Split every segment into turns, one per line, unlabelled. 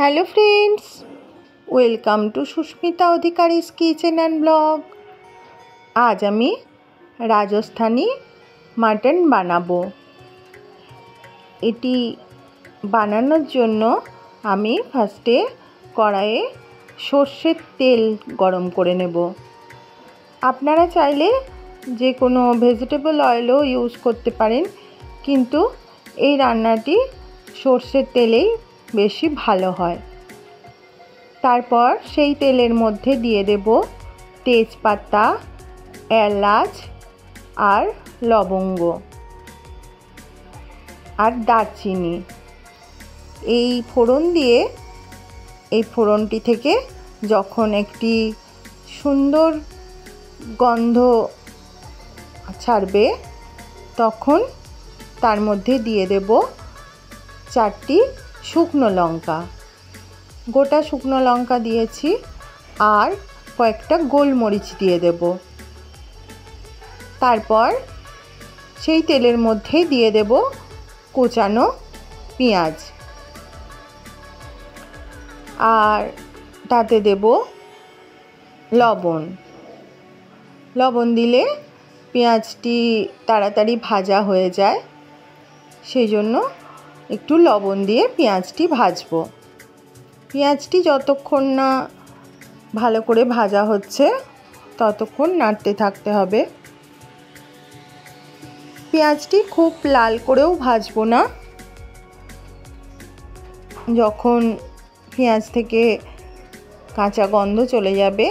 Hello friends, welcome to Susmita Adhikari's kitchen and blog. আজ আমি Rajasthani mutton বানাবো। এটি বানানোর জন্য আমি ফার্স্টে কড়াইয়ে সর্ষের তেল গরম করে নেব। আপনারা চাইলে যে কোনো ভেজিটেবল অয়েলও ইউজ করতে পারেন, কিন্তু এই রান্নাটি সর্ষের তেলেই বেশি ভালো হয়। তারপর সেই তেলের মধ্যে দিয়ে দেব তেজপাতা, এলাচ আর লবঙ্গ আর দারচিনি। এই ফোড়ন দিয়ে এই ফোড়নটি থেকে যখন একটি সুন্দর গন্ধ ছাড়বে, তখন তার মধ্যে দিয়ে দেব 4টি শুকনো লঙ্কা, গোটা শুকনো লঙ্কা দিয়েছি, আর কয়েকটা গোলমরিচ দিয়ে দেব। তারপর সেই তেলের মধ্যেই দিয়ে দেব কোচানো পেঁয়াজ, আর তাতে দেব লবণ দিলে পেঁয়াজটি তাড়াতাড়ি ভাজা হয়ে যায়, সেই জন্য একটু লবণ দিয়ে পেঁয়াজটি ভাজবো। পেঁয়াজটি যতক্ষণ না ভালো করে ভাজা হচ্ছে ততক্ষণ নাড়তে থাকতে হবে। পেঁয়াজটি খুব লাল করেও ভাজবো না। যখন পেঁয়াজ থেকে কাঁচা গন্ধ চলে যাবে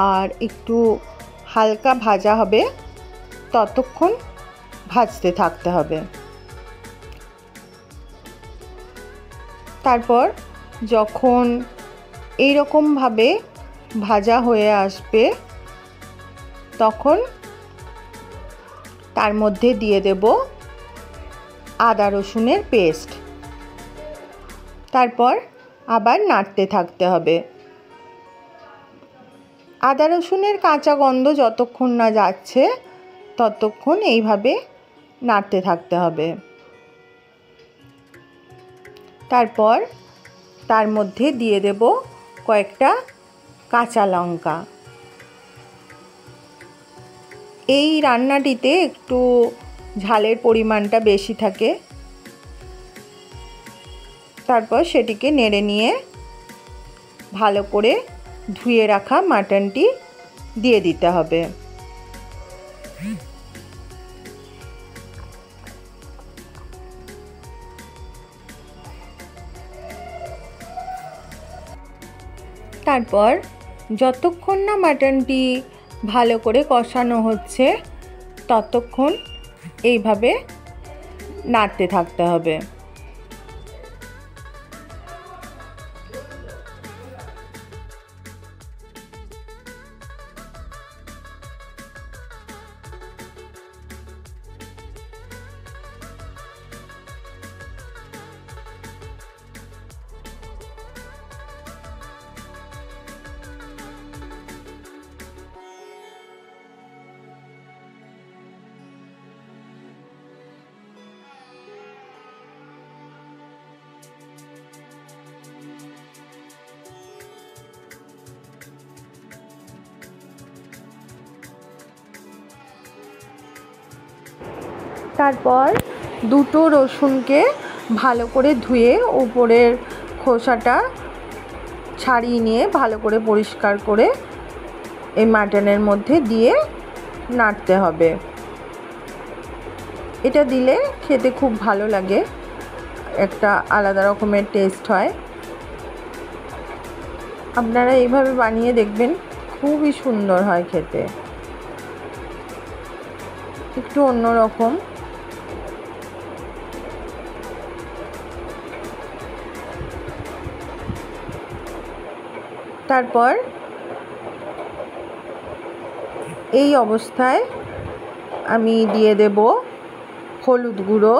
আর একটু হালকা ভাজা হবে, ততক্ষণ ভাজতে থাকতে হবে। তারপর যখন এই রকমভাবে ভাজা হয়ে আসবে, তখন তার মধ্যে দিয়ে দেব আদা রসুনের পেস্ট। তারপর আবার নাড়তে থাকতে হবে। আদা রসুনের কাঁচা গন্ধ যতক্ষণ না যাচ্ছে ততক্ষণ এইভাবে নাড়তে থাকতে হবে। তারপর তার মধ্যে দিয়ে দেব কয়েকটা কাঁচা লঙ্কা। এই রান্নাটিতে একটু ঝালের পরিমাণটা বেশি থাকে। তারপর সেটিকে নেড়ে নিয়ে ভালো করে ধুয়ে রাখা মাটনটি দিয়ে দিতে হবে। তারপর যতক্ষণ না মাটনটি ভালো করে কষানো হচ্ছে ততক্ষণ এইভাবে নাড়তে থাকতে হবে। তারপর দুটো রসুনকে ভালো করে ধুয়ে উপরের খোসাটা ছাড়িয়ে নিয়ে ভালো করে পরিষ্কার করে এই মাটনের মধ্যে দিয়ে নাড়তে হবে। এটা দিলে খেতে খুব ভালো লাগে, একটা আলাদা রকমের টেস্ট হয়। আপনারা এইভাবে বানিয়ে দেখবেন, খুবই সুন্দর হয় খেতে, একটু অন্যরকম। তারপর এই অবস্থায় আমি দিয়ে দেব হলুদ গুঁড়ো,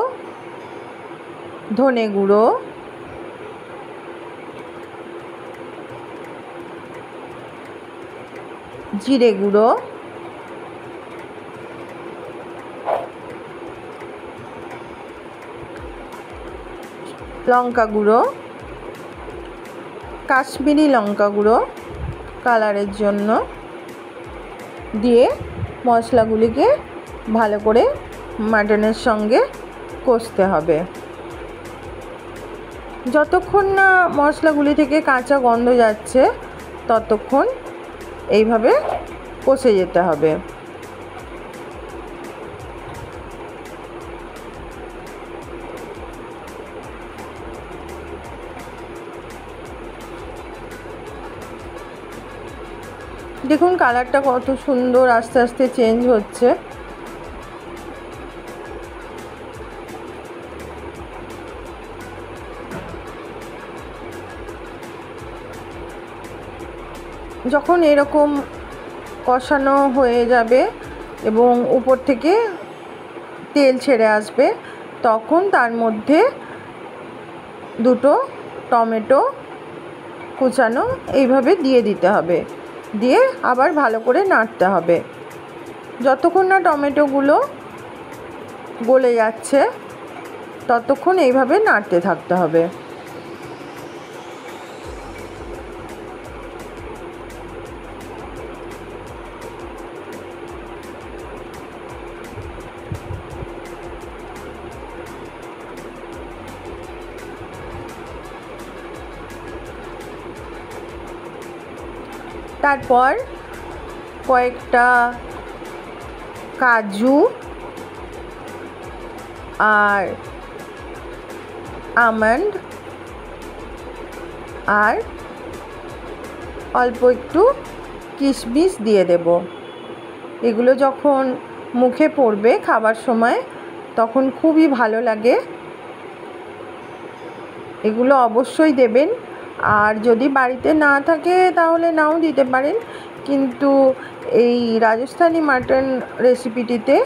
ধনে গুঁড়ো, জিরে গুঁড়ো, লঙ্কা গুঁড়ো, কাশ্মীরি লঙ্কা গুঁড়ো কালারের জন্য দিয়ে মশলাগুলিকে ভালো করে মাটনের সঙ্গে কষতে হবে। যতক্ষণ না মশলাগুলি থেকে কাঁচা গন্ধ যাচ্ছে ততক্ষণ এইভাবে কষে যেতে হবে। দেখুন কালারটা কত সুন্দর আস্তে আস্তে চেঞ্জ হচ্ছে। যখন এরকম কষানো হয়ে যাবে এবং উপর থেকে তেল ছেড়ে আসবে তখন তার মধ্যে দুটো টমেটো কুচানো এইভাবে দিয়ে দিতে হবে, দিয়ে আবার ভালো করে নাড়তে হবে যতক্ষণ না টমেটোগুলো গলে যাচ্ছে ততক্ষণ এইভাবে নাড়তে থাকতে হবে। তারপর কয়েকটা কাজু আর আমন্ড আর অল্প একটু কিশমিশ দিয়ে দেব। এগুলো যখন মুখে পড়বে খাবার সময় তখন খুবই ভালো লাগে, এগুলো অবশ্যই দেবেন। আর যদি বাড়িতে না থাকে তাহলে নাও দিতে পারেন, কিন্তু এই রাজস্থানি মাটন রেসিপিটিতে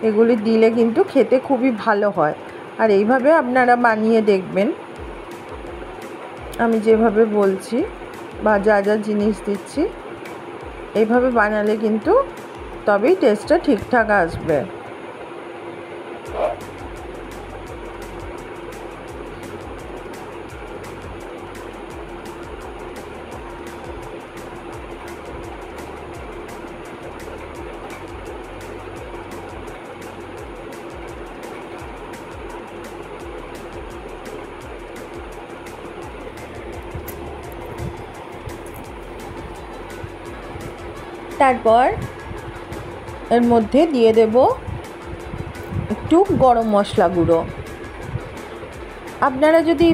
এগুলি দিলে কিন্তু খেতে খুবই ভালো হয়। আর এইভাবে আপনারা বানিয়ে দেখবেন, আমি যেভাবে বলছি বা যা যা জিনিস দিচ্ছি এইভাবে বানালে কিন্তু তবেই টেস্টটা ঠিকঠাক আসবে। তারপর এর মধ্যে দিয়ে দেব একটু গরম মশলা গুঁড়ো। আপনারা যদি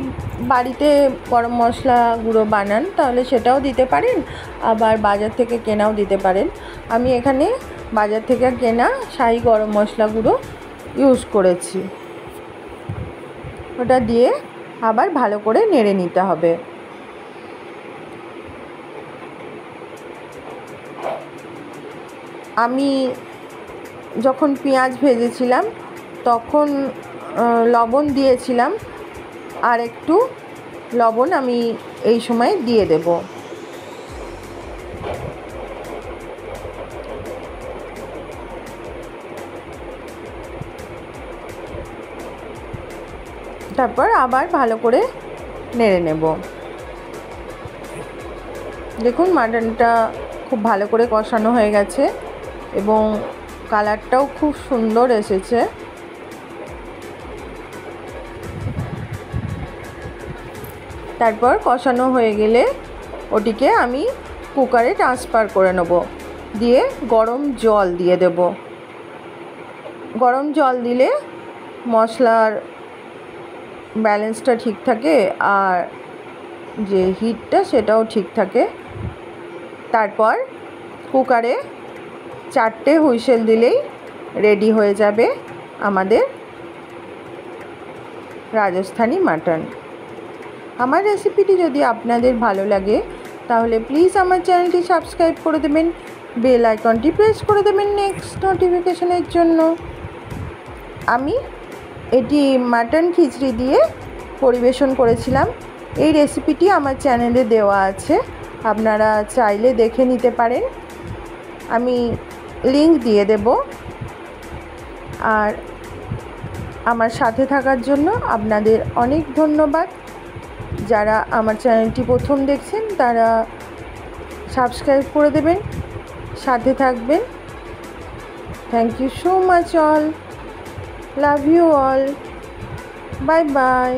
বাড়িতে গরম মশলা গুঁড়ো বানান তাহলে সেটাও দিতে পারেন, আবার বাজার থেকে কেনাও দিতে পারেন। আমি এখানে বাজার থেকে কেনা শাহি গরম মশলা গুঁড়ো ইউজ করেছি। ওটা দিয়ে আবার ভালো করে নেড়ে নিতে হবে। আমি যখন পেঁয়াজ ভেজেছিলাম তখন লবণ দিয়েছিলাম, আর একটু লবণ আমি এই সময় দিয়ে দেব। তারপর আবার ভালো করে নেড়ে নেব। দেখুন মাটনটা খুব ভালো করে কষানো হয়ে গেছে এবং কালারটাও খুব সুন্দর এসেছে। তারপর কষানো হয়ে গেলে ওটিকে আমি কুকারে ট্রান্সফার করে নেব, দিয়ে গরম জল দিয়ে দেব। গরম জল দিলে মশলার ব্যালেন্সটা ঠিক থাকে আর যে হিটটা সেটাও ঠিক থাকে। তারপর কুকারে 4টে হুইসেল দিলেই রেডি হয়ে যাবে আমাদের রাজস্থানি মাটন। আমার রেসিপিটি যদি আপনাদের ভালো লাগে তাহলে প্লিজ আমার চ্যানেলটি সাবস্ক্রাইব করে দেবেন, বেল আইকনটি প্রেস করে দেবেন নেক্সট নোটিফিকেশনের জন্য। আমি এটি মাটন খিচড়ি দিয়ে পরিবেশন করেছিলাম। এই রেসিপিটি আমার চ্যানেলে দেওয়া আছে, আপনারা চাইলে দেখে নিতে পারেন, আমি লিংক দিয়ে দেব। আর আমার সাথে থাকার জন্য আপনাদের অনেক ধন্যবাদ। যারা আমার চ্যানেলটি প্রথম দেখছেন তারা সাবস্ক্রাইব করে দেবেন, সাথে থাকবেন। Thank you so much all, love you all, bye by.